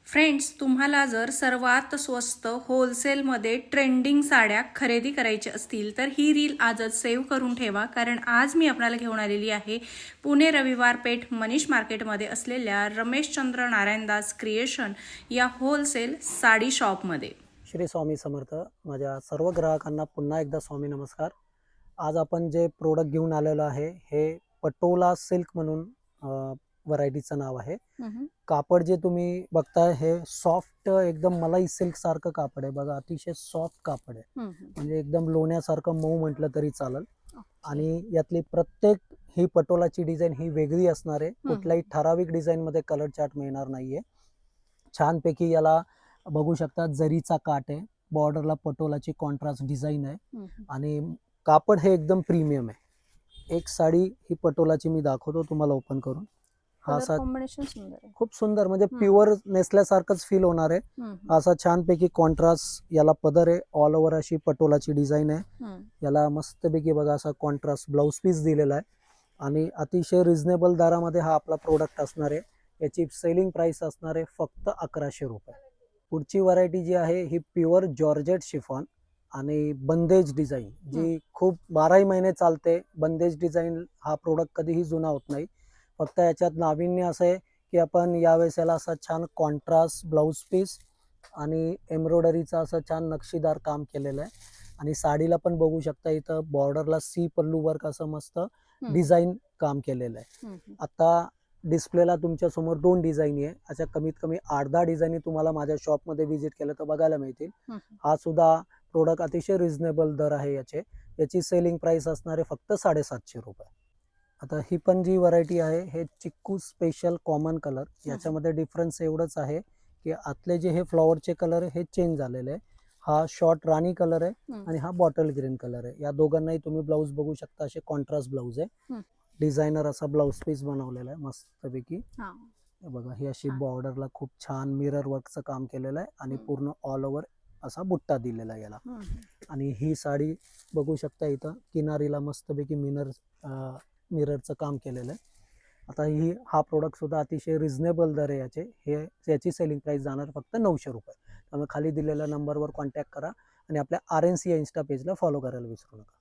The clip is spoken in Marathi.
फ्रेंड्स, तुम्हाला जर सर्वात स्वस्त होलसेलमध्ये ट्रेंडिंग साड्या खरेदी करायच्या असतील तर ही रील आजच सेव्ह करून ठेवा, कारण आज मी आपल्याला घेऊन आलेली आहे पुणे रविवार पेठ मनीष मार्केटमध्ये असलेल्या रमेशचंद्र नारायणदास क्रिएशन या होलसेल साडी शॉपमध्ये. श्री स्वामी समर्थ. माझ्या सर्व ग्राहकांना पुन्हा एकदा स्वामी नमस्कार. आज आपण जे प्रोडक्ट घेऊन आलेलो आहे हे पटोला सिल्क म्हणून व्हरायटीचं नाव आहे. कापड जे तुम्ही बघताय हे सॉफ्ट एकदम मलाई सिल्क सारखं कापड आहे. बघा, अतिशय सॉफ्ट कापड आहे, म्हणजे एकदम लोण्यासारखं मऊ म्हटलं तरी चालेल. आणि यातली प्रत्येक ही पटोलाची डिझाईन ही वेगळी असणार आहे. कुठल्याही ठराविक डिझाईन मध्ये कलर चार्ट मिळणार नाहीये. छानपैकी याला बघू शकता जरीचा काट आहे, बॉर्डरला पटोलाची कॉन्ट्रास्ट डिझाईन आहे आणि कापड हे एकदम प्रीमियम आहे. एक साडी ही पटोलाची मी दाखवतो तुम्हाला ओपन करून. हा असा कॉम्बिनेशन सुंदर आहे, खूप सुंदर, म्हणजे प्युअर नेसल्यासारखंच फील होणार आहे. असा छानपैकी कॉन्ट्रास्ट याला पदर आहे. ऑल ओव्हर अशी पटोलाची डिझाईन आहे. याला मस्तपैकी बघा असा कॉन्ट्रास्ट ब्लाउज पीस दिलेला आहे आणि अतिशय रिझनेबल दरामध्ये हा आपला प्रोडक्ट असणार आहे. याची सेलिंग प्राइस असणार आहे फक्त 1100 रुपये. पुढची व्हरायटी जी आहे ही प्युअर जॉर्जेट शिफॉन आणि बंदेज डिझाईन, जी खूप 12 महिने चालते. बंदेज डिझाईन हा प्रोडक्ट कधीही जुना होत नाही. फक्त याच्यात नाविन्य असं आहे की आपण यावेळेस याला असा छान कॉन्ट्रास्ट ब्लाउज पीस आणि एम्ब्रॉयडरीचं असं छान नक्षीदार काम केलेलं आहे. आणि साडीला पण बघू शकता इथं बॉर्डरला सी पल्लू वर्क असं मस्त डिझाईन काम केलेलं आहे. आता डिस्प्लेला तुमच्या समोर 2 डिझाईन आहे. अशा कमीत कमी 8-10 डिझाईनी तुम्हाला माझ्या शॉपमध्ये व्हिजिट केलं तर बघायला मिळतील. हा सुद्धा प्रोडक्ट अतिशय रिझनेबल दर आहे याची सेलिंग प्राइस असणार आहे फक्त 750 रुपये. आता ही पण जी व्हरायटी आहे हे चिक्कू स्पेशल कॉमन कलर. याच्यामध्ये डिफरन्स एवढंच आहे की आतले जे हे फ्लॉवरचे कलर हे चेंज झालेले आहे. हा शॉर्ट राणी कलर आहे आणि हा बॉटल ग्रीन कलर आहे. या दोघांनाही तुम्ही ब्लाऊज बघू शकता, असे कॉन्ट्रास्ट ब्लाऊज आहे. डिझायनर असा ब्लाऊज पीस बनवलेला आहे मस्तपैकी. बघा, ही अशी बॉर्डरला खूप छान मिरर वर्कचं काम केलेलं आहे आणि पूर्ण ऑल ओव्हर असा बुट्टा दिलेला आहे याला. आणि ही साडी बघू शकता इथं किनारीला मस्तपैकी मिररचं काम केलेलं आहे. आता हा प्रोडक्ट सुद्धा अतिशय रिझनेबल दर आहे याची सेलिंग प्राइस जाणार फक्त 900 रुपये. त्यामुळे खाली दिलेल्या नंबरवर कॉन्टॅक्ट करा आणि आपल्या RNC या इन्स्टा पेजला फॉलो करायला विसरू नका.